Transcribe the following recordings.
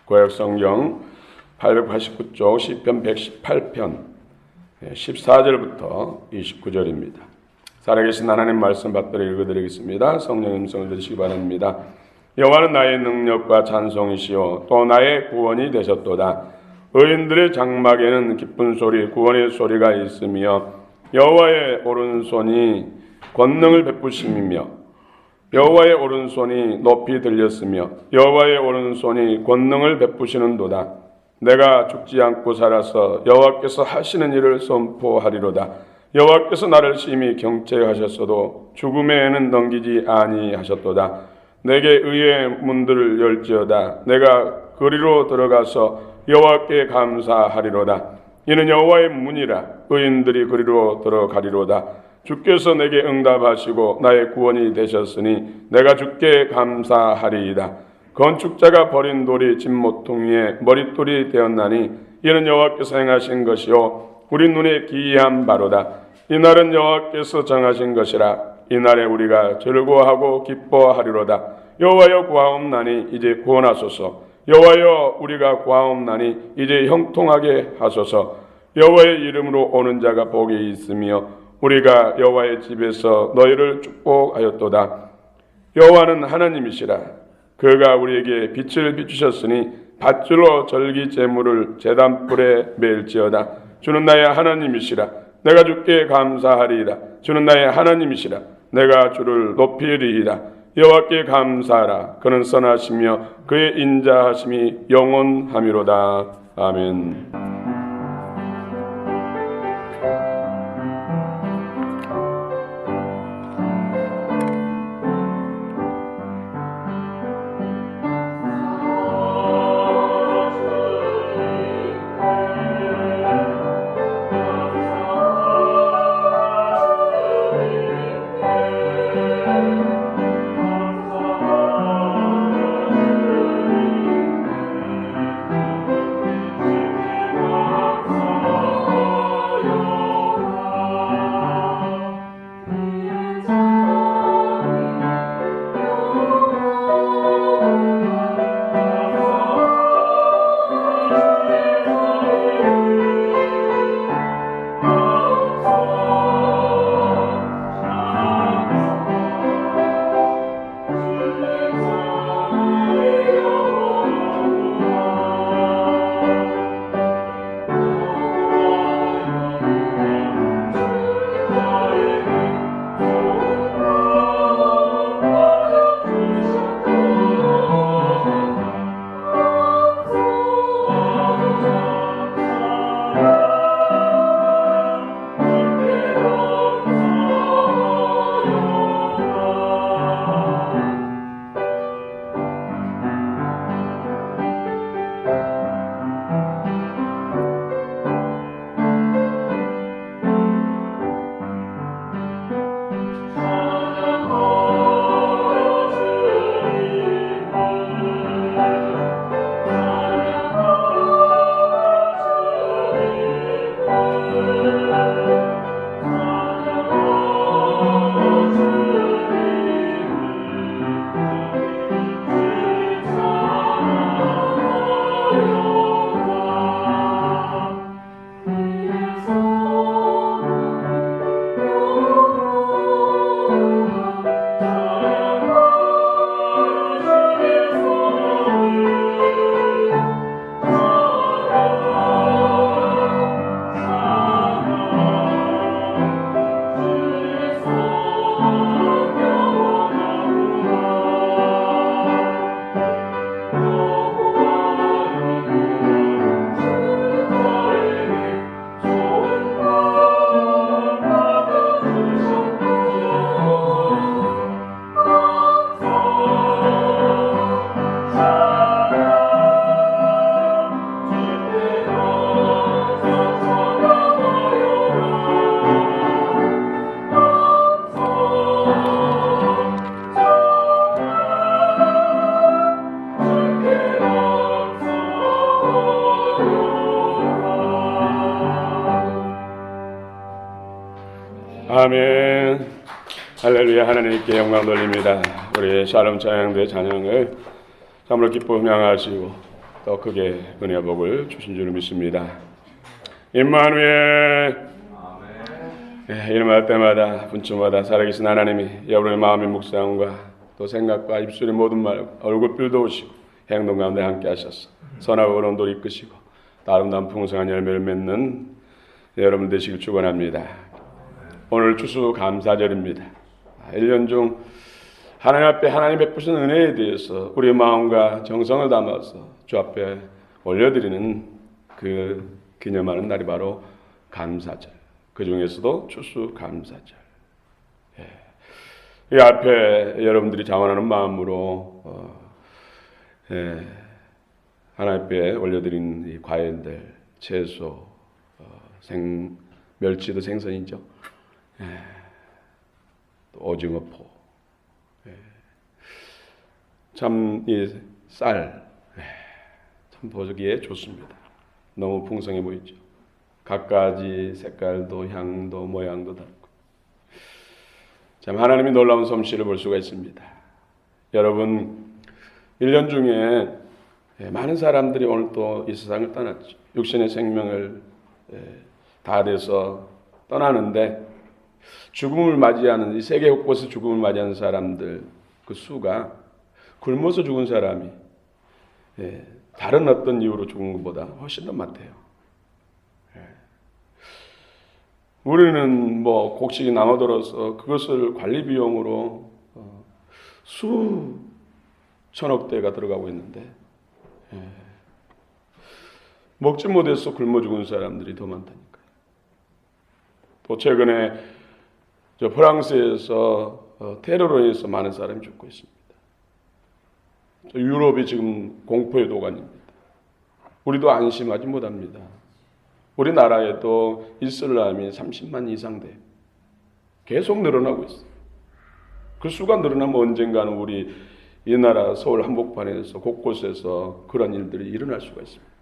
구약성경 889쪽 시편 118편 14절부터 29절입니다. 살아계신 하나님 말씀 받들어 읽어드리겠습니다. 성령의 음성을 들으시기 바랍니다. 여호와는 나의 능력과 찬송이시요 또 나의 구원이 되셨도다. 의인들의 장막에는 기쁜 소리, 구원의 소리가 있으며 여호와의 오른손이 권능을 베푸심이며 여호와의 오른손이 높이 들렸으며 여호와의 오른손이 권능을 베푸시는도다. 내가 죽지 않고 살아서 여호와께서 하시는 일을 선포하리로다. 여호와께서 나를 심히 경책하셨어도 죽음에는 넘기지 아니하셨도다. 내게 의의 문들을 열지어다. 내가 그리로 들어가서 여호와께 감사하리로다. 이는 여호와의 문이라. 의인들이 그리로 들어가리로다. 주께서 내게 응답하시고 나의 구원이 되셨으니 내가 주께 감사하리이다. 건축자가 버린 돌이 진모퉁이에 머릿돌이 되었나니 이는 여호와께서 행하신 것이요 우리 눈에 기이한 바로다. 이날은 여호와께서 정하신 것이라. 이날에 우리가 즐거워하고 기뻐하리로다. 여호와여 구하옵나니 이제 구원하소서. 여호와여 우리가 구하옵나니 이제 형통하게 하소서. 여호와의 이름으로 오는 자가 복이 있으며 우리가 여호와의 집에서 너희를 축복하였도다. 여호와는 하나님이시라. 그가 우리에게 빛을 비추셨으니 밧줄로 절기 제물을 제단불에 매일지어다. 주는 나의 하나님이시라. 내가 주께 감사하리이다. 주는 나의 하나님이시라. 내가 주를 높이리이다. 여호와께 감사하라. 그는 선하시며 그의 인자하심이 영원하미로다. 아멘. 아멘. 할렐루야. 하나님께 영광 돌립니다. 우리 샬롬 찬양대 찬양을 참으로 기뻐 향하시고 더 크게 은혜와 복을 주신 줄 믿습니다. 임마누엘. 일어날 때마다 분초마다 살아계신 하나님이 여러분의 마음의 묵상과 또 생각과 입술의 모든 말, 얼굴빛도 오시고 행동 가운데 함께 하셔서 선하고 의로운 이끄시고 아름다운 풍성한 열매를 맺는 여러분 되시길 축원합니다. 오늘 추수감사절입니다. 1년 중 하나님 앞에 하나님 베푸신 은혜에 대해서 우리의 마음과 정성을 담아서 주 앞에 올려드리는 그 기념하는 날이 바로 감사절. 그 중에서도 추수감사절. 이 앞에 여러분들이 자원하는 마음으로 하나님 앞에 올려드린 이 과일들, 채소, 멸치도 생선이죠. 또 오징어포, 참 이 쌀, 참 보기에 좋습니다. 너무 풍성해 보이죠. 갖가지 색깔도 향도 모양도 다르고 참 하나님이 놀라운 솜씨를 볼 수가 있습니다. 여러분 1년 중에 많은 사람들이 오늘 또 이 세상을 떠났죠. 육신의 생명을 다 돼서 떠나는데 죽음을 맞이하는 이 세계 곳곳에 죽음을 맞이하는 사람들 그 수가 굶어서 죽은 사람이 다른 어떤 이유로 죽은 것보다 훨씬 더 많대요. 우리는 뭐 곡식이 남아들어서 그것을 관리 비용으로 수천억대가 들어가고 있는데 먹지 못해서 굶어 죽은 사람들이 더 많다니까요. 또 최근에 프랑스에서 테러로 인해서 많은 사람이 죽고 있습니다. 유럽이 지금 공포의 도가니입니다. 우리도 안심하지 못합니다. 우리나라에도 이슬람이 30만 이상 돼요. 계속 늘어나고 있어요. 그 수가 늘어나면 언젠가는 우리 이 나라 서울 한복판에서 곳곳에서 그런 일들이 일어날 수가 있습니다.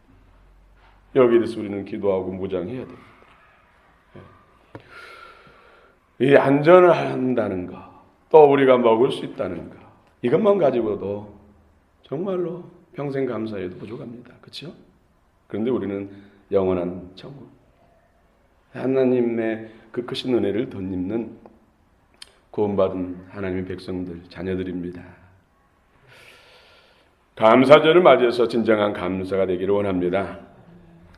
여기에 대해서 우리는 기도하고 무장해야 됩니다. 이 안전을 한다는 것, 또 우리가 먹을 수 있다는 것, 이것만 가지고도 정말로 평생 감사해도 부족합니다. 그렇죠? 그런데 우리는 영원한 천국, 하나님의 그 크신 은혜를 덧입는 구원받은 하나님의 백성들, 자녀들입니다. 감사절을 맞이해서 진정한 감사가 되기를 원합니다.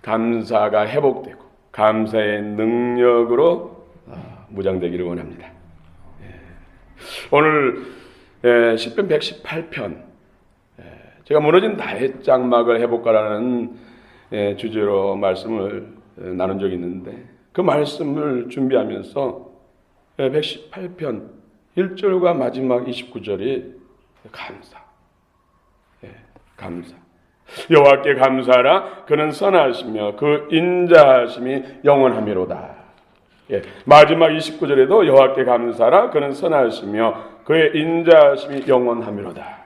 감사가 회복되고 감사의 능력으로 무장되기를 원합니다. 오늘 시편 118편 제가 무너진 나의 장막을 회복하라는 주제로 말씀을 나눈 적이 있는데 그 말씀을 준비하면서 118편 1절과 마지막 29절이 감사. 여호와께 감사하라. 그는 선하시며 그 인자하심이 영원하미로다. 마지막 29절에도 여호와께 감사하라. 그는 선하시며 그의 인자하심이 영원하미로다.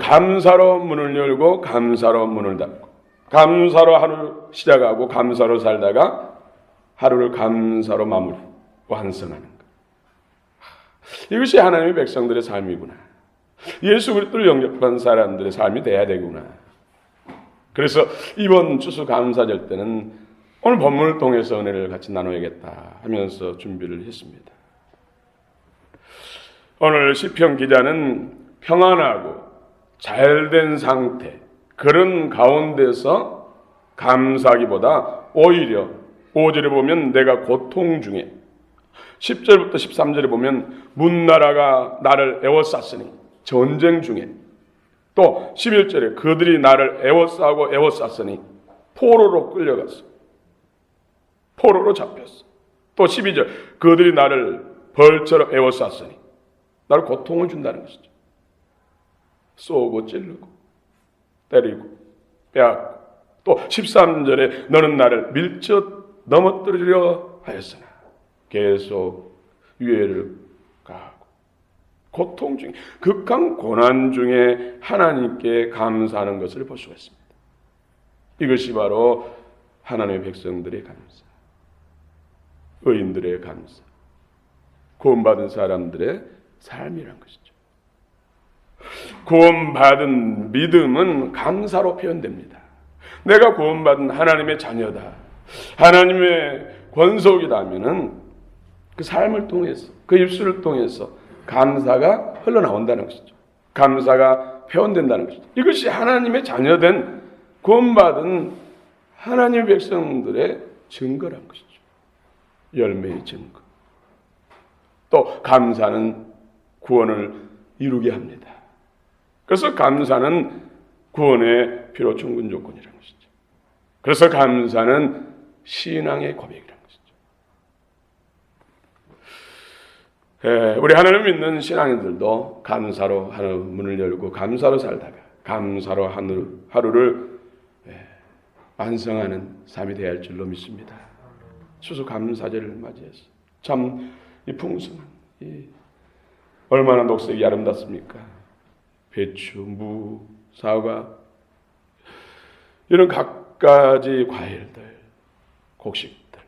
감사로 문을 열고 감사로 문을 닫고 감사로 하루를 시작하고 감사로 살다가 하루를 감사로 마무리 완성하는 것. 이것이 하나님의 백성들의 삶이구나. 예수 그리스도를 영접한 사람들의 삶이 돼야 되구나. 그래서 이번 추수감사절 때는 오늘 본문을 통해서 은혜를 같이 나눠야겠다 하면서 준비를 했습니다. 오늘 시편 기자는 평안하고 잘된 상태, 그런 가운데서 감사하기보다 오히려 5절에 보면 내가 고통 중에 10절부터 13절에 보면 문나라가 나를 에워쌌으니 전쟁 중에 또 11절에 그들이 나를 에워싸고 에워쌌으니 포로로 끌려갔어. 포로로 잡혔어. 또 12절 그들이 나를 벌처럼 에워쌌으니 나를 고통을 준다는 것이죠. 쏘고 찌르고 때리고 빼앗고 또 13절에 너는 나를 밀쳐 넘어뜨리려 하였으나 계속 유해를 가하고 고통 중에 극한 고난 중에 하나님께 감사하는 것을 볼 수가 있습니다. 이것이 바로 하나님의 백성들의 감사, 의인들의 감사, 구원받은 사람들의 삶이란 것이죠. 구원받은 믿음은 감사로 표현됩니다. 내가 구원받은 하나님의 자녀다, 하나님의 권속이다 하면은 그 삶을 통해서, 그 입술을 통해서 감사가 흘러나온다는 것이죠. 감사가 표현된다는 것이죠. 이것이 하나님의 자녀된 구원받은 하나님의 백성들의 증거란 것이죠. 열매의 증거. 또 감사는 구원을 이루게 합니다. 그래서 감사는 구원의 필요 충분 조건이라는 것이죠. 그래서 감사는 신앙의 고백이라는 것이죠. 우리 하나님을 믿는 신앙인들도 감사로 하루 문을 열고 감사로 살다가 감사로 하루를 완성하는 삶이 되어야 할 줄로 믿습니다. 추수감사절을 맞이해서 참 이 풍성한 얼마나 녹색이 아름답습니까? 배추, 무, 사과 이런 갖가지 과일들, 곡식들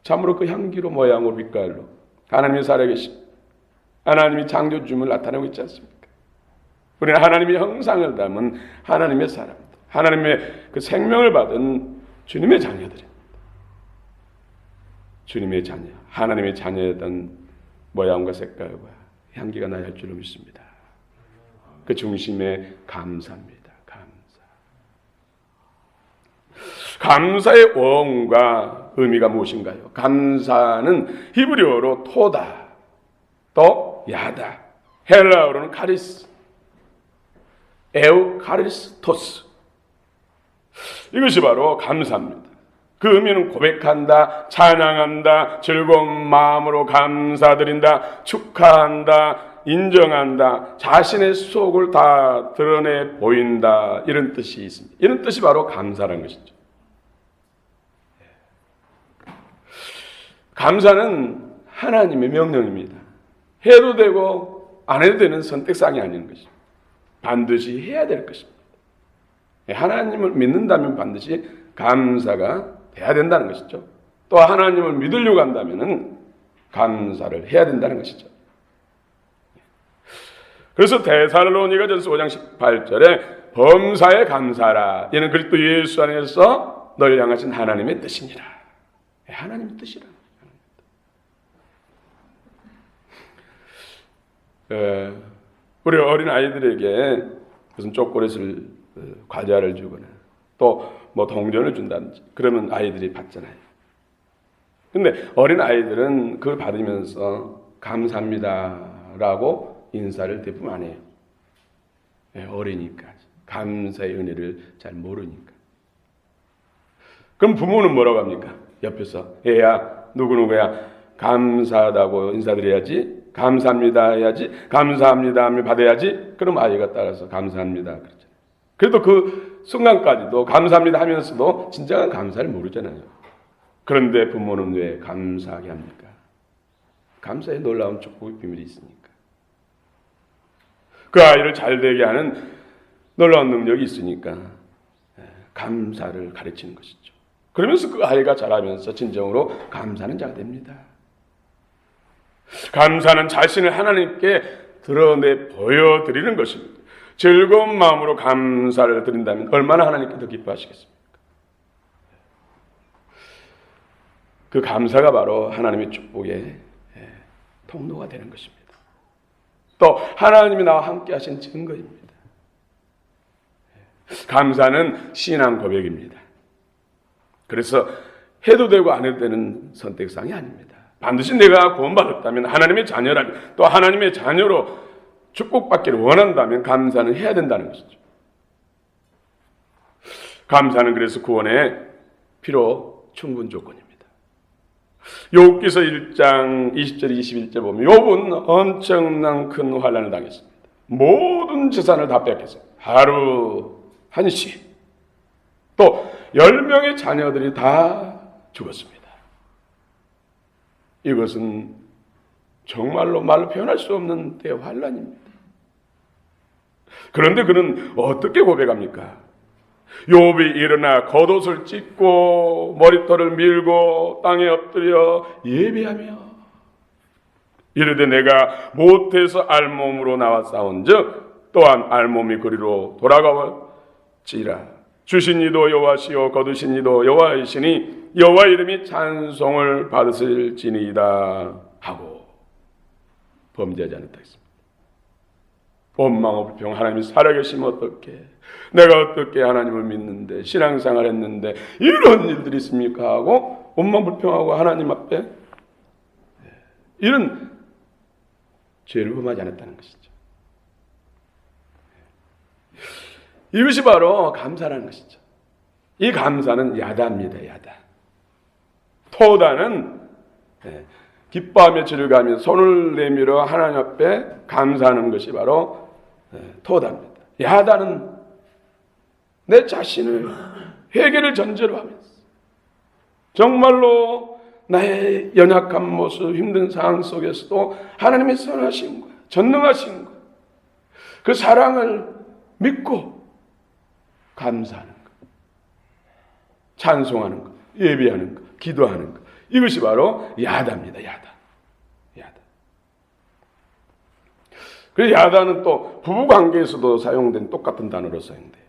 참으로 그 향기로 모양으로 빛깔로 하나님이 살아계신 하나님이 창조주임을 나타내고 있지 않습니까? 우리는 하나님의 형상을 담은 하나님의 사람들, 하나님의 그 생명을 받은 주님의 자녀들입니다. 주님의 자녀, 하나님의 자녀였던 모양과 색깔과 향기가 나야 할 줄로 믿습니다. 그 중심에 감사입니다. 감사의 원과 의미가 무엇인가요? 감사는 히브리어로 토다, 또 야다, 헬라어로는 카리스, 에우카리스토스. 이것이 바로 감사입니다. 그 의미는 고백한다, 찬양한다, 즐거운 마음으로 감사드린다, 축하한다, 인정한다, 자신의 속을 다 드러내 보인다, 이런 뜻이 있습니다. 이런 뜻이 바로 감사라는 것이죠. 감사는 하나님의 명령입니다. 해도 되고 안 해도 되는 선택사항이 아닌 것입니다. 반드시 해야 될 것입니다. 하나님을 믿는다면 반드시 감사가 돼야 된다는 것이죠. 또 하나님을 믿으려고 한다면 감사를 해야 된다는 것이죠. 그래서 데살로니가전서 5장 18절에 범사에 감사하라. 이는 그리스도 예수 안에서 널 향하신 하나님의 뜻이니라. 하나님의 뜻이라. 우리 어린 아이들에게 무슨 초콜릿을 과자를 주거나 또 뭐 동전을 준다든지 그러면 아이들이 받잖아요. 근데 어린 아이들은 그걸 받으면서 감사합니다라고 인사를 대부분 안 해요. 어리니까 감사의 은혜를 잘 모르니까. 그럼 부모는 뭐라고 합니까? 옆에서 얘야 누구누구야 감사하다고 인사드려야지, 감사합니다 해야지, 감사합니다 하면 받아야지. 그럼 아이가 따라서 감사합니다 그러잖아요. 그래도 그 순간까지도 감사합니다 하면서도 진정한 감사를 모르잖아요. 그런데 부모는 왜 감사하게 합니까? 감사의 놀라운 축복의 비밀이 있으니까. 그 아이를 잘 되게 하는 놀라운 능력이 있으니까 감사를 가르치는 것이죠. 그러면서 그 아이가 자라면서 진정으로 감사하는 자가 됩니다. 감사는 자신을 하나님께 드러내 보여드리는 것입니다. 즐거운 마음으로 감사를 드린다면 얼마나 하나님께 더 기뻐하시겠습니까? 그 감사가 바로 하나님의 축복의 통로가 되는 것입니다. 또 하나님이 나와 함께 하신 증거입니다. 감사는 신앙 고백입니다. 그래서 해도 되고 안 해도 되는 선택사항이 아닙니다. 반드시 내가 구원받았다면 하나님의 자녀라면 또 하나님의 자녀로 축복받기를 원한다면 감사는 해야 된다는 것이죠. 감사는 그래서 구원의 필요 충분 조건입니다. 욥기서 1장 20절 21절 보면 욥은 엄청난 큰 환난을 당했습니다. 모든 재산을 다 뺏겼어요. 하루 한시. 또 10명의 자녀들이 다 죽었습니다. 이것은 정말로 말로 표현할 수 없는 대환란입니다. 그런데 그는 어떻게 고백합니까? 욥이 일어나 겉옷을 찢고 머리털을 밀고 땅에 엎드려 예배하며 이르되 내가 못해서 알몸으로 나와 싸운즉 또한 알몸이 그리로 돌아가지라. 주신 이도 여호와시요 거두신 이도 여호와이시니 여호와 이름이 찬송을 받으실지니이다 하고 범죄하지 않았다 했습니다. 원망과 불평, 하나님이 살아계시면 어떻게, 내가 어떻게 하나님을 믿는데, 신앙생활 했는데 이런 일들이 있습니까 하고 원망 불평하고 하나님 앞에 이런 죄를 범하지 않았다는 것이죠. 이것이 바로 감사라는 것이죠. 이 감사는 야다입니다. 야다. 토다는 기뻐하며 즐거워하며 손을 내밀어 하나님 앞에 감사하는 것이 바로 토다입니다. 야다는 내 자신을 회개를 전제로 하면서 정말로 나의 연약한 모습, 힘든 상황 속에서도 하나님의 선하신 것, 전능하신 것, 그 사랑을 믿고 감사하는 것, 찬송하는 것, 예배하는 것, 기도하는 것, 이것이 바로 야다입니다. 야다. 야다. 그래서 야다는 또 부부관계에서도 사용된 똑같은 단어로 사용돼요.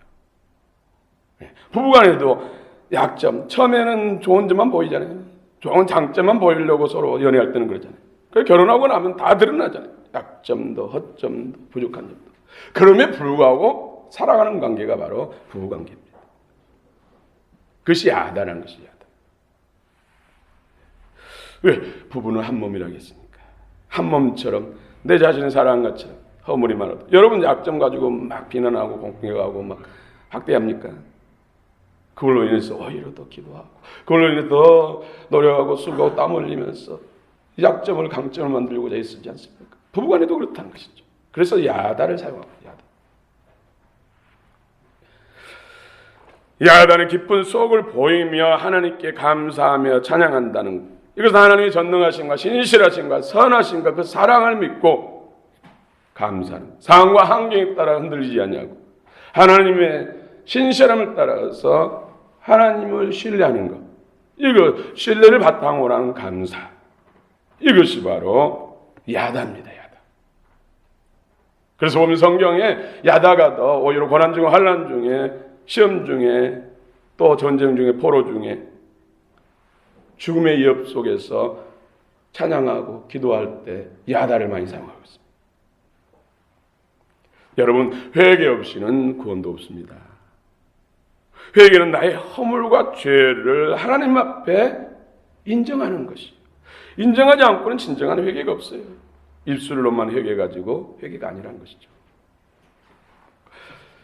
부부간에도 약점, 처음에는 좋은 점만 보이잖아요. 좋은 장점만 보이려고 서로 연애할 때는 그러잖아요. 그래서 결혼하고 나면 다 드러나잖아요. 약점도, 허점도, 부족한 점도. 그럼에 불구하고 살아가는 관계가 바로 부부관계입니다. 그것이 야다라는 것이 야다. 왜? 부부는 한 몸이라고 했습니까? 한 몸처럼 내 자신을 사랑한 것처럼 허물이 많아도 여러분 약점 가지고 막 비난하고 공격하고 막 학대합니까? 그걸로 인해서 오히려 더 기도하고 그걸로 인해서 더 노력하고 수고하고 땀 흘리면서 약점을 강점을 만들고자 애쓰지 않습니까? 부부간에도 그렇다는 것이죠. 그래서 야다를 사용합니다. 야다는 기쁜 속을 보이며 하나님께 감사하며 찬양한다는 것. 이것은 하나님의 전능하신과 신실하신과 선하신과 그 사랑을 믿고 감사하는 상황과 환경에 따라 흔들리지 않냐고 하나님의 신실함을 따라서 하나님을 신뢰하는 것, 이거 신뢰를 바탕으로 하는 감사, 이것이 바로 야다입니다. 야다. 그래서 보면 성경에 야다가 더 오히려 고난 중에 환난 중에 시험 중에 또 전쟁 중에 포로 중에 죽음의 위협 속에서 찬양하고 기도할 때 야다를 많이 사용하고 있습니다. 여러분, 회개 없이는 구원도 없습니다. 회개는 나의 허물과 죄를 하나님 앞에 인정하는 것이에요. 인정하지 않고는 진정한 회개가 없어요. 입술로만 회개가지고 회개가 아니라는 것이죠.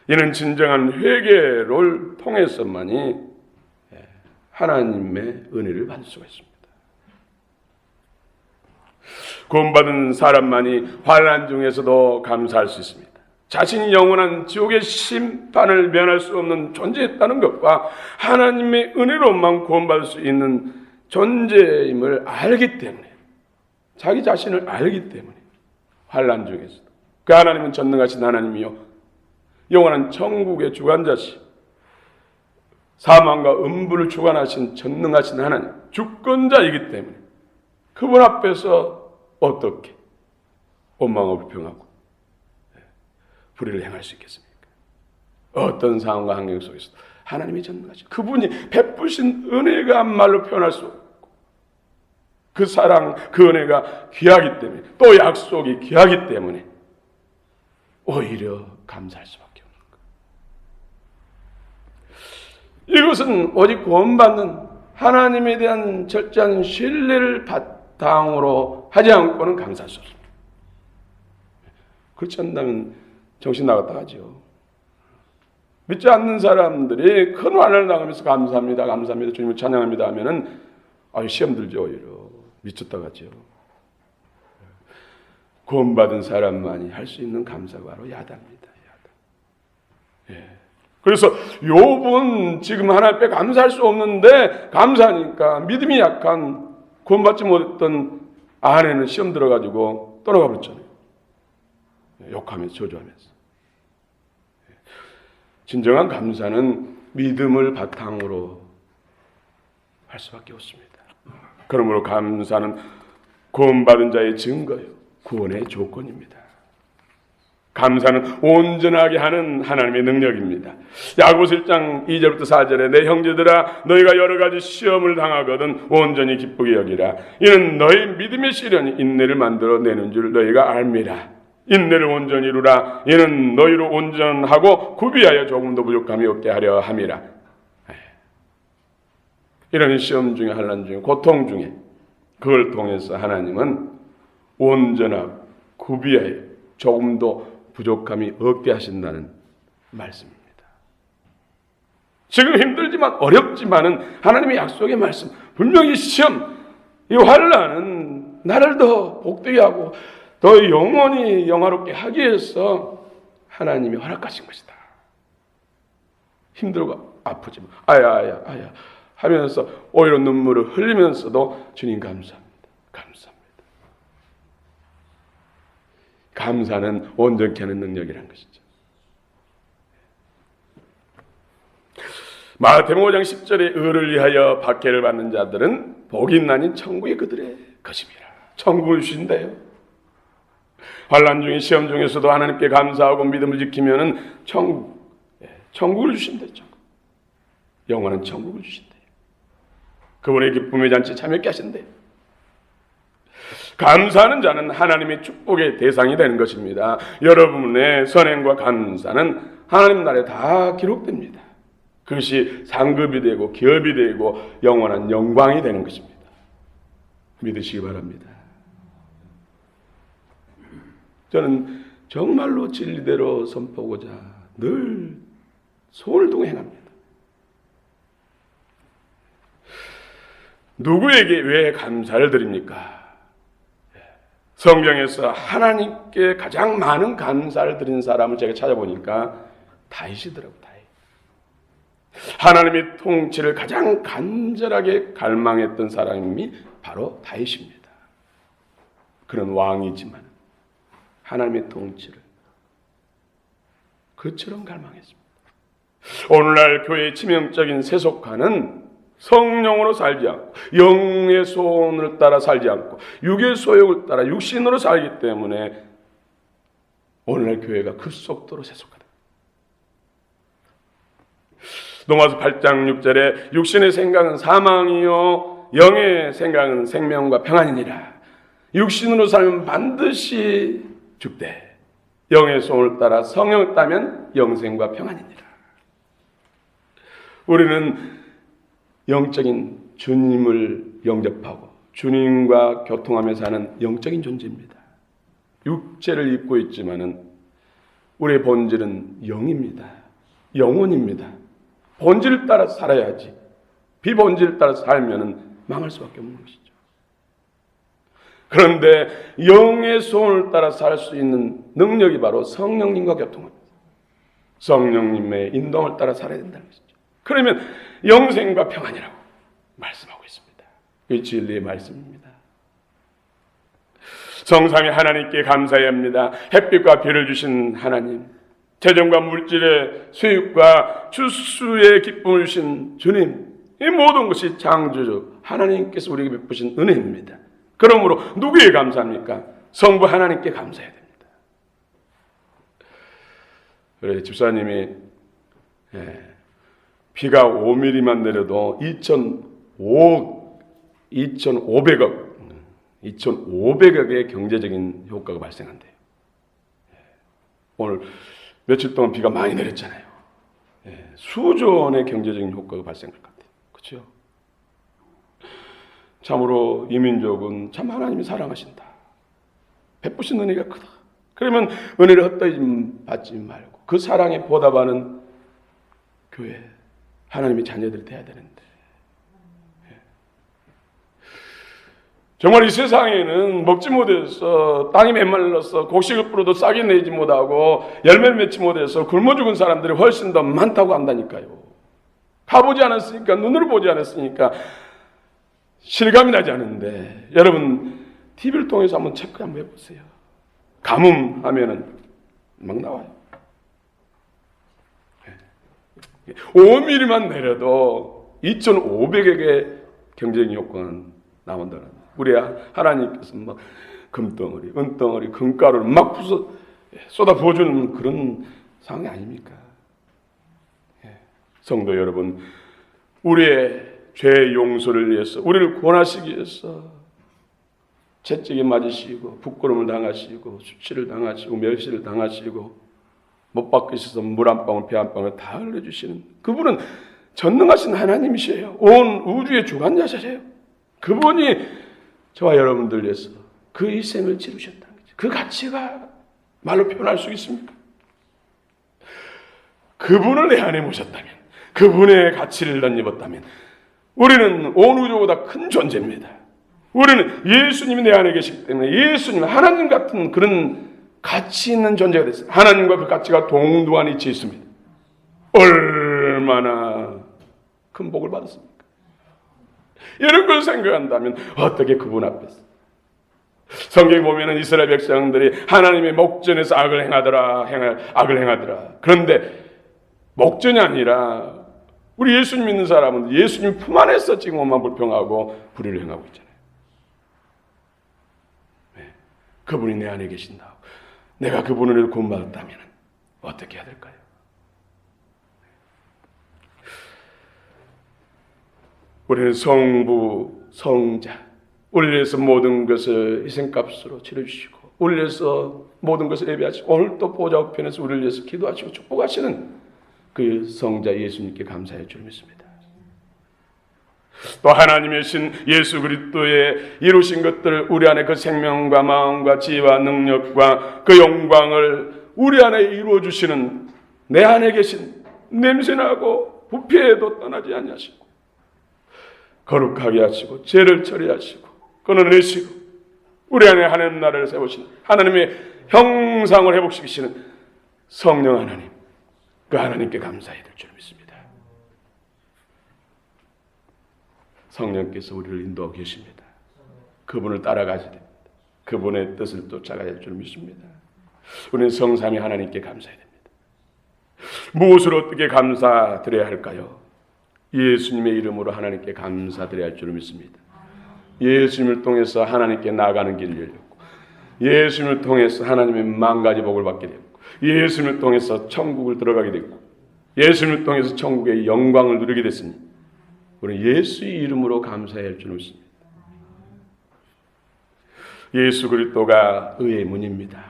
이는 진정한 회개를 통해서만이 하나님의 은혜를 받을 수가 있습니다. 구원받은 사람만이 환난 중에서도 감사할 수 있습니다. 자신이 영원한 지옥의 심판을 면할 수 없는 존재였다는 것과 하나님의 은혜로만 구원받을 수 있는 존재임을 알기 때문에, 자기 자신을 알기 때문에 환난 중에서도 그 하나님은 전능하신 하나님이요 영원한 천국의 주관자시, 사망과 음부를 주관하신 전능하신 하나님, 주권자이기 때문에 그분 앞에서 어떻게 원망하고 불평하고 불의를 행할 수 있겠습니까? 어떤 상황과 환경 속에서도 하나님이 전능하신 그분이 베푸신 은혜가 말로 표현할 수 없고 그 사랑, 그 은혜가 귀하기 때문에 또 약속이 귀하기 때문에 오히려 감사할 수밖에 없는 거예요. 이것은 오직 구원받는 하나님에 대한 철저한 신뢰를 바탕으로 하지 않고는 감사할 수 없습니다. 그렇지 않다면 정신 나갔다 하죠. 믿지 않는 사람들이 큰 환난을 당하면서 감사합니다, 감사합니다, 주님을 찬양합니다 하면은 시험 들죠. 오히려 미쳤다 가죠. 구원받은 사람만이 할 수 있는 감사가 바로 야다입니다. 야다. 예. 그래서 욥은 지금 하나님 앞에 감사할 수 없는데 감사하니까 믿음이 약한 구원받지 못했던 아내는 시험 들어가지고 떠나가 버렸잖아요. 욕하면서 저주하면서. 진정한 감사는 믿음을 바탕으로 할 수밖에 없습니다. 그러므로 감사는 구원받은 자의 증거요, 구원의 조건입니다. 감사는 온전하게 하는 하나님의 능력입니다. 야고보서 1장 2절부터 4절에 내 형제들아 너희가 여러 가지 시험을 당하거든 온전히 기쁘게 여기라. 이는 너희 믿음의 시련이 인내를 만들어 내는 줄 너희가 알미라. 인내를 온전히 이루라. 이는 너희로 온전하고 구비하여 조금도 부족함이 없게 하려 함이라. 이런 시험 중에 환난 중에 고통 중에 그걸 통해서 하나님은 온전하고 구비하여 조금도 부족함이 없게 하신다는 말씀입니다. 지금 힘들지만 어렵지만은 하나님의 약속의 말씀, 분명히 시험, 이 환난은 나를 더 복되게 하고 더 영원히 영화롭게 하기 위해서 하나님이 허락하신 것이다. 힘들고 아프지만 아야 하면서 오히려 눈물을 흘리면서도 주님 감사합니다. 감사는 온전케 하는 능력이라는 것이죠. 마태복음 5장 10절에 의를 위하여 박해를 받는 자들은 복이 있나니 천국이 그들의 것임이라. 천국을 주신대요. 환난 중에 시험 중에서도 하나님께 감사하고 믿음을 지키면은 천국을 주신대요. 영원한 천국을 주신대요. 그분의 기쁨의 잔치 참여케 하신대요. 감사하는 자는 하나님의 축복의 대상이 되는 것입니다. 여러분의 선행과 감사는 하나님 나라에 다 기록됩니다. 그것이 상급이 되고 기업이 되고 영원한 영광이 되는 것입니다. 믿으시기 바랍니다. 저는 정말로 진리대로 선포하고자 늘 손을 두고 행합니다. 누구에게 왜 감사를 드립니까? 성경에서 하나님께 가장 많은 감사를 드린 사람을 제가 찾아보니까 다윗이더라고요. 하나님의 통치를 가장 간절하게 갈망했던 사람이 바로 다윗입니다. 그런 왕이지만 하나님의 통치를 그처럼 갈망했습니다. 오늘날 교회의 치명적인 세속화는 성령으로 살지 않고 영의 소원을 따라 살지 않고 육의 소욕을 따라 육신으로 살기 때문에 오늘날 교회가 급속도로 세속화됩니다. 로마서 8장 6절에 육신의 생각은 사망이요 영의 생각은 생명과 평안이니라. 육신으로 살면 반드시 죽되 영의 소원을 따라 성령을 따면 영생과 평안이니라. 우리는 영적인 주님을 영접하고 주님과 교통하며 사는 영적인 존재입니다. 육체를 입고 있지만은 우리의 본질은 영입니다. 영혼입니다. 본질을 따라 살아야지 비본질을 따라 살면은 망할 수밖에 없는 것이죠. 그런데 영의 소원을 따라 살 수 있는 능력이 바로 성령님과 교통합니다. 성령님의 인도를 따라 살아야 된다는 것이죠. 그러면 영생과 평안이라고 말씀하고 있습니다. 이 진리의 말씀입니다. 성삼위 하나님께 감사해야 합니다. 햇빛과 비를 주신 하나님, 재정과 물질의 수입과 추수의 기쁨을 주신 주님, 이 모든 것이 창조주 하나님께서 우리에게 베푸신 은혜입니다. 그러므로 누구에게 감사합니까? 성부 하나님께 감사해야 됩니다. 그래 집사님이 비가 5mm만 내려도 2,500억의 경제적인 효과가 발생한대요. 오늘 며칠 동안 비가 많이 내렸잖아요. 수조 원의 경제적인 효과가 발생할 것 같아요. 그렇죠? 참으로 이 민족은 참 하나님이 사랑하신다. 베푸신 은혜가 크다. 그러면 은혜를 헛되이 받지 말고 그 사랑에 보답하는 교회, 하나님의 자녀들이 돼야 되는데 정말 이 세상에는 먹지 못해서 땅이 메말라서 곡식을 뿌려도 싹이 내지 못하고 열매를 맺지 못해서 굶어 죽은 사람들이 훨씬 더 많다고 한다니까요. 가보지 않았으니까, 눈으로 보지 않았으니까 실감이 나지 않은데 여러분 TV를 통해서 한번 체크 한번 해보세요. 가뭄하면은 막 나와요. 5mm만 내려도 2,500억의 경제적인 효과가 나온다는. 우리 하나님께서 막 금덩어리, 은덩어리, 금가루를 막 부서 쏟아 부어주는 그런 상황이 아닙니까? 성도 여러분, 우리의 죄 용서를 위해서, 우리를 구원하시기 위해서 채찍에 맞으시고 부끄러움을 당하시고 수치를 당하시고 멸시를 당하시고 못 박히셔서 물 한 방울 피 한 방울 다 흘려주시는 그분은 전능하신 하나님이세요. 온 우주의 주관자세요. 그분이 저와 여러분들 위해서 그 희생을 치르셨다는 거죠. 그 가치가 말로 표현할 수 있습니까? 그분을 내 안에 모셨다면, 그분의 가치를 덧입었다면 우리는 온 우주보다 큰 존재입니다. 우리는 예수님이 내 안에 계시기 때문에 예수님, 하나님 같은 그런 가치 있는 존재가 됐어요. 하나님과 그 가치가 동등한 위치에 있습니다. 얼마나 큰 복을 받았습니까? 이런 걸 생각한다면 어떻게 그분 앞에서, 성경에 보면은 이스라엘 백성들이 하나님의 목전에서 악을 행하더라. 그런데 목전이 아니라 우리 예수님 믿는 사람은 예수님 품 안에서 지금 오만 불평하고 불의를 행하고 있잖아요. 그분이 내 안에 계신다. 내가 그분을 구원받았다면 어떻게 해야 될까요? 우리는 성부, 성자, 우리를 위해서 모든 것을 희생값으로 치러주시고 우리를 위해서 모든 것을 예배하시고 오늘 또 보좌 우편에서 우리를 위해서 기도하시고 축복하시는 그 성자 예수님께 감사할 줄 믿습니다. 또 하나님의 신 예수 그리스도의 이루신 것들을 우리 안에 그 생명과 마음과 지혜와 능력과 그 영광을 우리 안에 이루어 주시는 내 안에 계신 냄새나고 부패에도 떠나지 아니하시고 거룩하게 하시고 죄를 처리하시고 끊어내시고 우리 안에 하나님 나라를 세우시는 하나님의 형상을 회복시키시는 성령 하나님, 그 하나님께 감사해야 될 줄 믿습니다. 성령께서 우리를 인도하고 계십니다. 그분을 따라가야 됩니다. 그분의 뜻을 쫓아가야 될 줄 믿습니다. 우리는 성삼위 하나님께 감사해야 됩니다. 무엇을 어떻게 감사드려야 할까요? 예수님의 이름으로 하나님께 감사드려야 할 줄 믿습니다. 예수님을 통해서 하나님께 나아가는 길을 열렸고, 예수님을 통해서 하나님의 만가지 복을 받게 됐고, 예수님을 통해서 천국을 들어가게 됐고, 예수님을 통해서 천국의 영광을 누리게 됐으니 우리는 예수의 이름으로 감사해야 할 줄 믿습니다. 예수 그리스도가 의의 문입니다.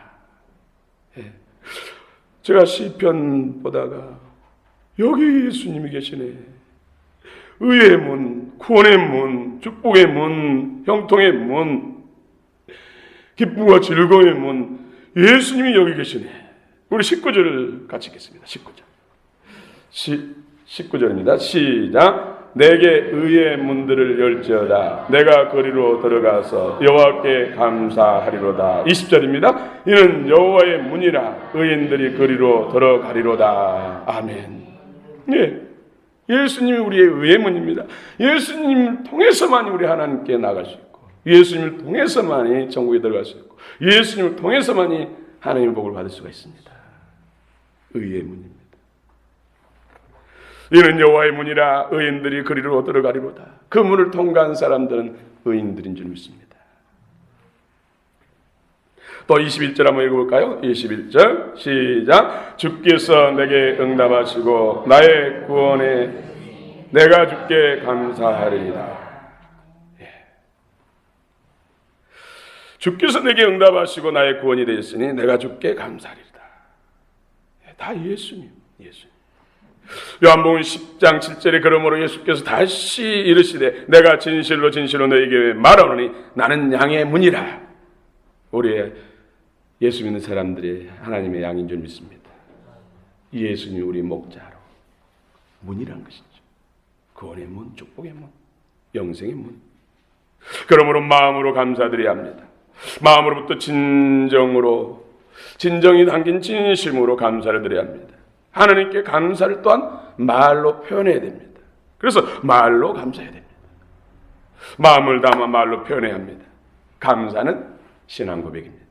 제가 시편 보다가 여기 예수님이 계시네. 의의 문, 구원의 문, 축복의 문, 형통의 문, 기쁨과 즐거움의 문, 예수님이 여기 계시네. 우리 19절을 같이 읽겠습니다. 19절. 19절입니다. 시작. 내게 의의 문들을 열지어다. 내가 거리로 들어가서 여호와께 감사하리로다. 20절입니다. 이는 여호와의 문이라 의인들이 거리로 들어가리로다. 아멘. 예. 예수님이 우리의 의의 문입니다. 예수님을 통해서만이 우리 하나님께 나갈 수 있고, 예수님을 통해서만이 천국에 들어갈 수 있고, 예수님을 통해서만이 하나님의 복을 받을 수가 있습니다. 의의 문입니다. 이는 여호와의 문이라 의인들이 그리로 들어가리로다. 그 문을 통과한 사람들은 의인들인 줄 믿습니다. 또 21절 한번 읽어볼까요? 21절 시작. 주께서 내게 응답하시고 나의 구원에 내가 주께 감사하리이다. 주께서 내게 응답하시고 나의 구원이 되었으니 내가 주께 감사하리이다. 다 예수님. 요한복음 10장 7절에 그러므로 예수께서 다시 이르시되 내가 진실로 너에게 말하노니 나는 양의 문이라. 우리의 예수 믿는 사람들이 하나님의 양인 줄 믿습니다. 예수님이 우리 목자로 문이란 것이죠. 구원의 문, 축복의 문, 영생의 문. 그러므로 마음으로 감사드려야 합니다. 마음으로부터 진정이 담긴 진심으로 감사를 드려야 합니다. 하나님께 감사를 또한 말로 표현해야 됩니다. 그래서 말로 감사해야 됩니다. 마음을 담아 말로 표현해야 합니다. 감사는 신앙 고백입니다.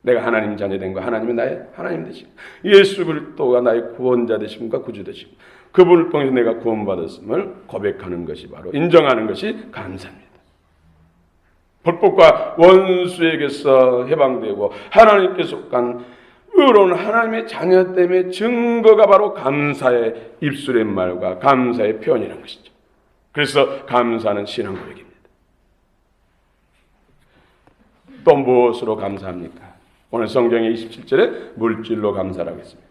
내가 하나님 자녀 된 거, 하나님이 나의 하나님 되시고 예수 그리스도가 나의 구원자 되심과 구주 되시고 그분을 통해서 내가 구원받았음을 고백하는 것이 바로 인정하는 것이 감사입니다. 불법과 원수에게서 해방되고 하나님께 속한 의로운 하나님의 자녀됨의 증거가 바로 감사의 입술의 말과 감사의 표현이라는 것이죠. 그래서 감사는 신앙 고백입니다. 또 무엇으로 감사합니까? 오늘 성경의 27절에 물질로 감사라고 했습니다.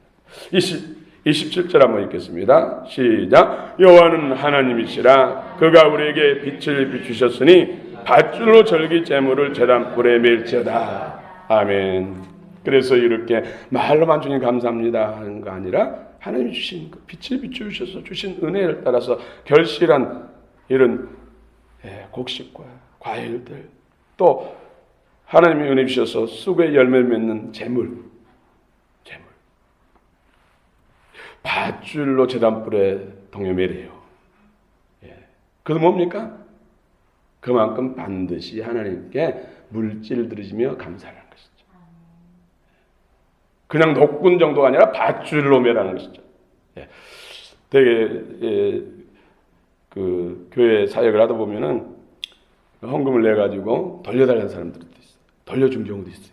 27절 한번 읽겠습니다. 시작. 여호와는 하나님이시라. 그가 우리에게 빛을 비추셨으니 밧줄로 절기 제물을 제단불에 맬지어다. 아멘. 그래서 이렇게 말로만 주님 감사합니다 하는 거 아니라 하나님이 주신 그 빛을 비추셔서 주신 은혜를 따라서 결실한 이런 곡식과 과일들, 또 하나님이 은혜 주셔서 쑥의 열매를 맺는 제물, 밧줄로 제단불에 동여매래요. 그건 뭡니까? 그만큼 반드시 하나님께 물질을 드리며 감사하는 것이죠. 그냥 녹군 정도가 아니라 밧줄로 매라는 것이죠. 되게 그 교회 사역을 하다 보면은 헌금을 내 가지고 돌려달라는 사람들도 있어요. 돌려준 경우도 있어요.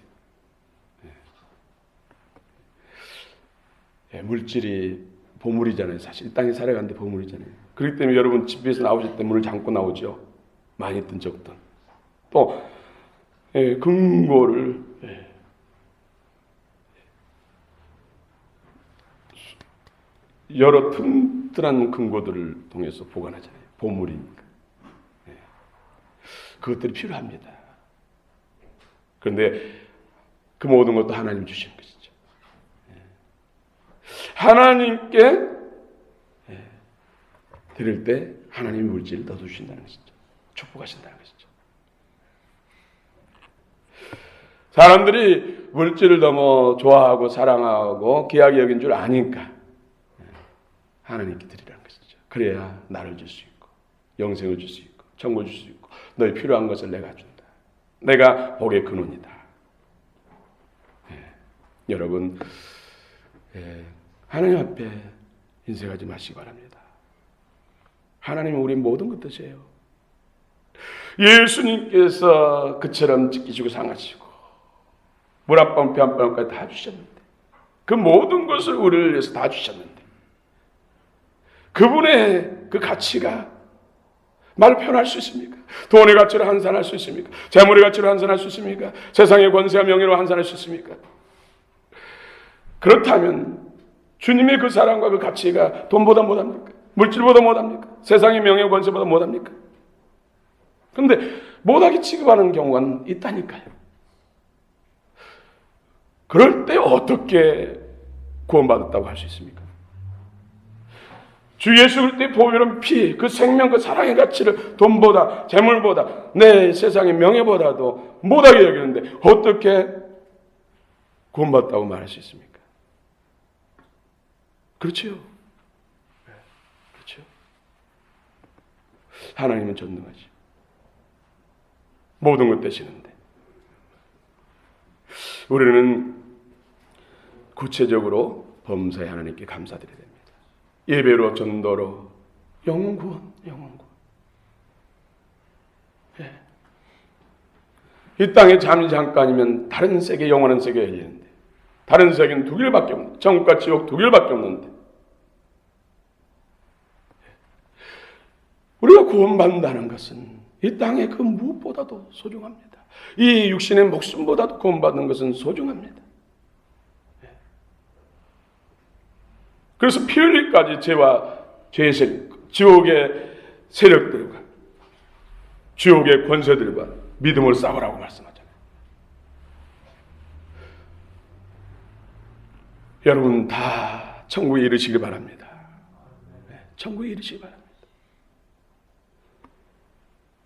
물질이 보물이잖아요. 사실 이 땅에 살아가는데 보물이잖아요. 그렇기 때문에 여러분 집에서 나오실 때 물을 잠고 나오죠. 많이 있든 적든. 또 금고를 여러 튼튼한 금고들을 통해서 보관하잖아요. 보물이니까. 그것들이 필요합니다. 그런데 그 모든 것도 하나님 주시는 것이죠. 하나님께 드릴 때 하나님이 물질을 넣어주신다는 것이죠. 축복하신다는 것이죠. 사람들이 물질을 너무 좋아하고 사랑하고 귀하게 여긴 줄 아니까 하나님께 드리라는 것이죠. 그래야 나를 줄 수 있고 영생을 줄 수 있고 천국을 줄 수 있고 너희 필요한 것을 내가 준다. 내가 복의 근원이다. 여러분 하나님 앞에 인색하지 마시기 바랍니다. 하나님은 우리 모든 것 뜻이에요. 예수님께서 그처럼 지키시고 상하시고 물 한 방 피 한 방울까지 다 주셨는데 그 모든 것을 우리를 위해서 다 주셨는데 그분의 그 가치가 말로 표현할 수 있습니까? 돈의 가치로 환산할 수 있습니까? 재물의 가치로 환산할 수 있습니까? 세상의 권세와 명예로 환산할 수 있습니까? 그렇다면 주님의 그 사랑과 그 가치가 돈보다 못합니까? 물질보다 못합니까? 세상의 명예 권세보다 못합니까? 그런데 못하게 취급하는 경우가 있다니까요. 그럴 때 어떻게 구원받았다고 할 수 있습니까? 주 예수 그리스도의 보혈은 피, 그 생명, 그 사랑의 가치를 돈보다, 재물보다, 내 세상의 명예보다도 못하게 여기는데 어떻게 구원받았다고 말할 수 있습니까? 그렇죠. 그렇죠. 하나님은 전능하지. 모든 것 되시는데 우리는 구체적으로 범사에 하나님께 감사드려야 됩니다. 예배로, 전도로, 영혼구원. 이 땅에 잠깐이면 다른 세계, 영원한 세계에 열리는데 다른 세계는 두 길밖에 없는데 천국과 지옥 두 길밖에 없는데 우리가 구원받는다는 것은 이 땅의 그 무엇보다도 소중합니다. 이 육신의 목숨보다도 구원받는 것은 소중합니다. 그래서 피 흘리기까지 죄와 죄의 세력, 지옥의 세력들과 지옥의 권세들과 믿음을 싸우라고 말씀하잖아요. 여러분 다 천국에 이르시기 바랍니다. 천국에 이르시기 바랍니다.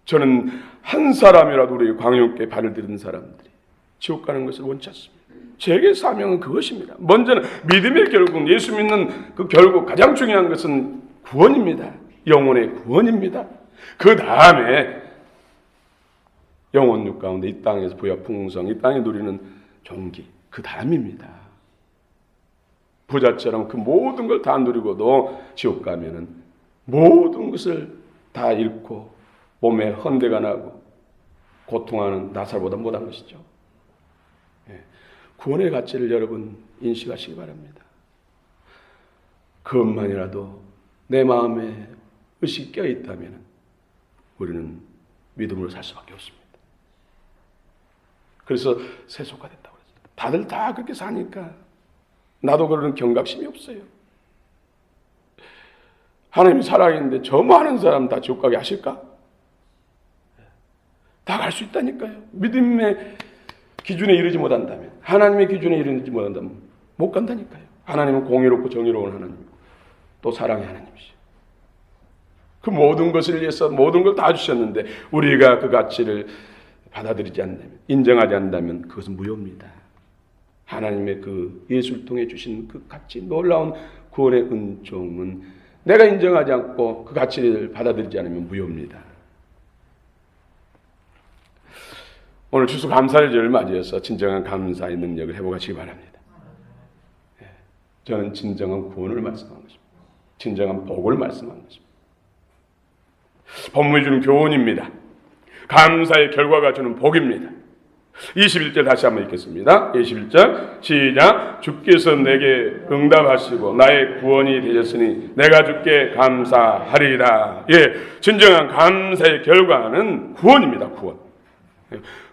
저는 한 사람이라도 우리 광역교회 발을 들은 사람들이 지옥 가는 것을 원치 않습니다. 제게 사명은 그것입니다. 먼저는 믿음의 결국, 예수 믿는 그 결국 가장 중요한 것은 구원입니다. 영혼의 구원입니다. 그 다음에 영혼육 가운데 이 땅에서 부와 풍성, 이 땅에 누리는 존귀, 그 다음입니다. 부자처럼 그 모든 걸 다 누리고도 지옥 가면은 모든 것을 다 잃고 몸에 헌대가 나고 고통하는 나살보다 못한 것이죠. 구원의 가치를 여러분 인식하시기 바랍니다. 그것만이라도 내 마음에 의식이 껴있다면 우리는 믿음으로 살 수밖에 없습니다. 그래서 세속화됐다고 그랬어요. 다들 다 그렇게 사니까 나도 그러는 경각심이 없어요. 하나님이 살아있는데 저 많은 사람 다 지옥 가게 하실까? 다 갈 수 있다니까요. 믿음의 기준에 이르지 못한다면, 하나님의 기준에 이르지 못한다면 못 간다니까요. 하나님은 공의롭고 정의로운 하나님이고 또 사랑의 하나님이시죠. 그 모든 것을 위해서 모든 걸 다 주셨는데 우리가 그 가치를 받아들이지 않는다면, 인정하지 않는다면 그것은 무효입니다. 하나님의 그 예수를 통해 주신 그 가치, 놀라운 구원의 은총은 내가 인정하지 않고 그 가치를 받아들이지 않으면 무효입니다. 오늘 추수감사절을 맞이해서 진정한 감사의 능력을 회복하시기 바랍니다. 저는 진정한 구원을 말씀한 것입니다. 진정한 복을 말씀한 것입니다. 본문이 주는 교훈입니다. 감사의 결과가 주는 복입니다. 21절 다시 한번 읽겠습니다. 21절 시작. 주께서 내게 응답하시고 나의 구원이 되셨으니 내가 주께 감사하리이다. 예, 진정한 감사의 결과는 구원입니다. 구원.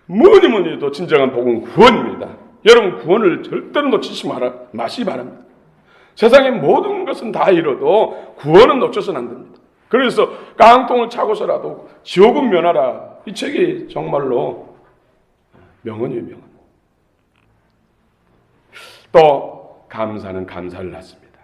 뭐니 해도 진정한 복은 구원입니다. 여러분 구원을 절대로 놓치지 마시기 바랍니다. 세상의 모든 것은 다 잃어도 구원은 놓쳐서는 안 됩니다. 그래서 깡통을 차고서라도 지옥은 면하라. 이 책이 정말로 명언이에요, 명언. 또 감사는 감사를 낳습니다.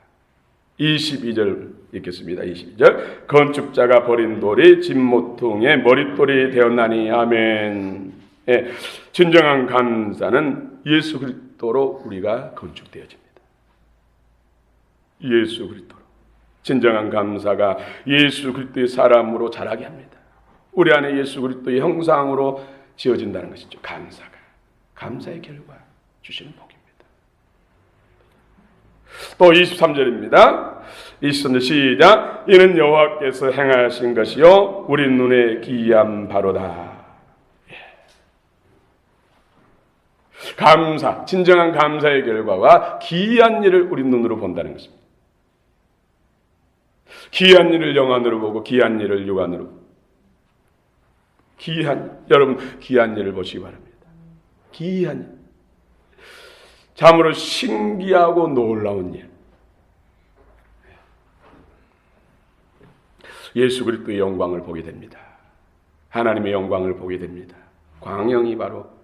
22절 읽겠습니다. 22절 건축자가 버린 돌이 진모퉁의 머릿돌이 되었나니 아멘. 예, 진정한 감사는 예수 그리스도로 우리가 건축되어집니다. 예수 그리스도로. 진정한 감사가 예수 그리스도의 사람으로 자라게 합니다. 우리 안에 예수 그리스도의 형상으로 지어진다는 것이죠. 감사가. 감사의 결과 주시는 복입니다. 또 23절입니다. 23절 시작. 이는 여호와께서 행하신 것이요 우리 눈에 기이한 바로다. 감사, 진정한 감사의 결과가 기이한 일을 우리 눈으로 본다는 것입니다. 기이한 일을 영안으로 보고 기이한 일을 육안으로 보고. 여러분 기이한 일을 보시기 바랍니다. 기이한 일. 참으로 신기하고 놀라운 일. 예수 그리스도의 영광을 보게 됩니다. 하나님의 영광을 보게 됩니다. 광영이 바로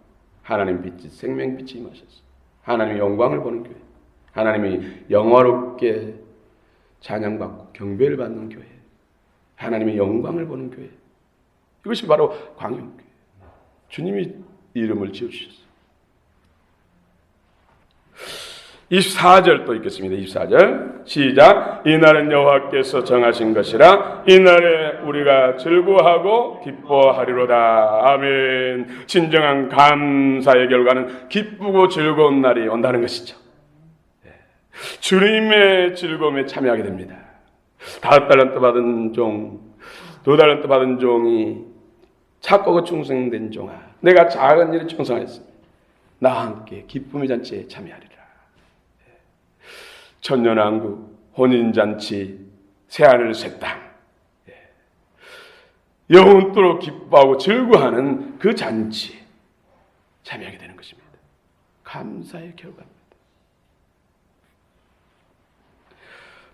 하나님 빛이 생명빛이 임하셨어요. 하나님의 영광을 보는 교회. 하나님이 영화롭게 찬양받고 경배를 받는 교회. 하나님의 영광을 보는 교회. 이것이 바로 광영교회. 주님이 이름을 지어주셨어요. 24절 또 읽겠습니다. 24절 시작. 이날은 여호와께서 정하신 것이라 이날에 우리가 즐거워하고 기뻐하리로다. 아멘. 진정한 감사의 결과는 기쁘고 즐거운 날이 온다는 것이죠. 주님의 즐거움에 참여하게 됩니다. 5달란트 받은 종, 2달란트 받은 종이 착하고 충성된 종아, 내가 작은 일을 충성했으니 나와 함께 기쁨의 잔치에 참여하리라. 천년왕국, 혼인잔치, 새하늘 새 땅, 영원토록 기뻐하고 즐거워하는 그 잔치에 참여하게 되는 것입니다. 감사의 결과입니다.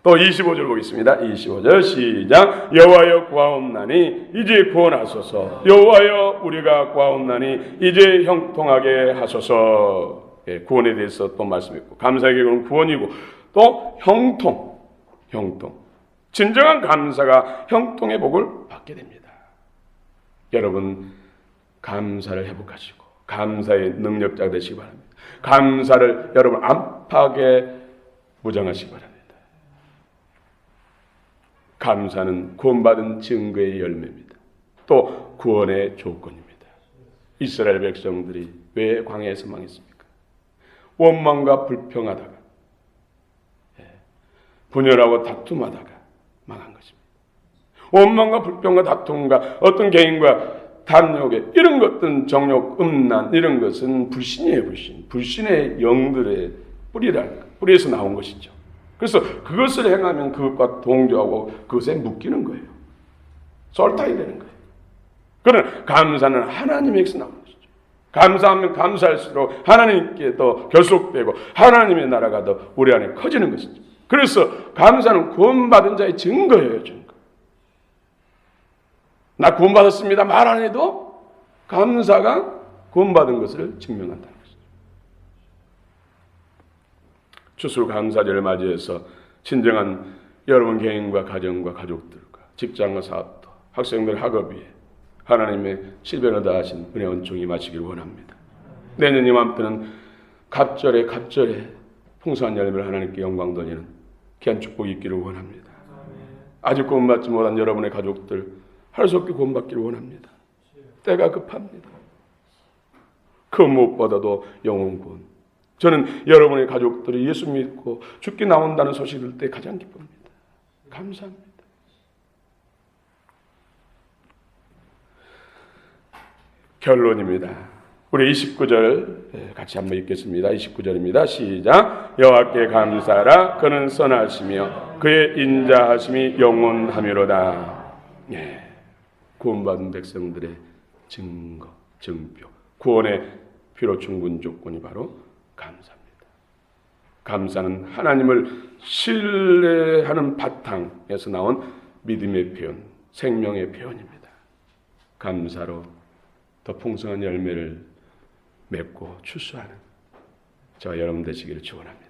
또 25절 보겠습니다. 25절 시작. 여호와여 구하옵나니 이제 구원하소서. 여호와여 우리가 구하옵나니 이제 형통하게 하소서. 구원에 대해서 또 말씀했고, 감사의 결과는 구원이고 또 형통. 진정한 감사가 형통의 복을 받게 됩니다. 여러분 감사를 회복하시고 감사의 능력자가 되시기 바랍니다. 감사를 여러분 안팎에 무장하시기 바랍니다. 감사는 구원받은 증거의 열매입니다. 또 구원의 조건입니다. 이스라엘 백성들이 왜 광야에서 망했습니까? 원망과 불평하다가, 분열하고 다툼하다가 망한 것입니다. 원망과 불평과 다툼과 어떤 개인과 탐욕에 이런 것들은 정욕, 음란 이런 것은 불신이에요. 불신의 영들의 뿌리에서 나온 것이죠. 그래서 그것을 행하면 그것과 동조하고 그것에 묶이는 거예요. 솔타이 되는 거예요. 그러나 감사는 하나님에게서 나오는 것이죠. 감사하면 감사할수록 하나님께 더 결속되고 하나님의 나라가 더 우리 안에 커지는 것이죠. 그래서 감사는 구원받은 자의 증거예요. 증거. 나 구원받았습니다 말 안 해도 감사가 구원받은 것을 증명한다는 것이죠. 추수감사절을 맞이해서 진정한 여러분 개인과 가정과 가족들과 직장과 사업도 학생들 학업위에 하나님의 실변을 다하신 은혜 은총이 마치기를 원합니다. 내년 이맘때는 갑절에 풍성한 열매를 하나님께 영광 돌리는 귀한 축복이 있기를 원합니다. 아직 구원받지 못한 여러분의 가족들 할 수 없게 구원받기를 원합니다. 때가 급합니다. 그 무엇보다도 영혼 구원. 저는 여러분의 가족들이 예수 믿고 죽게 나온다는 소식 들을 때 가장 기쁩니다. 감사합니다. 결론입니다. 우리 29절 같이 한번 읽겠습니다. 29절입니다. 시작. 여호와께 감사하라. 그는 선하시며 그의 인자하심이 영원하미로다. 구원받은 백성들의 증거, 증표, 구원의 피로 충분 조건이 바로 감사입니다. 감사는 하나님을 신뢰하는 바탕에서 나온 믿음의 표현, 생명의 표현입니다. 감사로 더 풍성한 열매를 맺고 추수하는 저와 여러분 되시기를 축원합니다.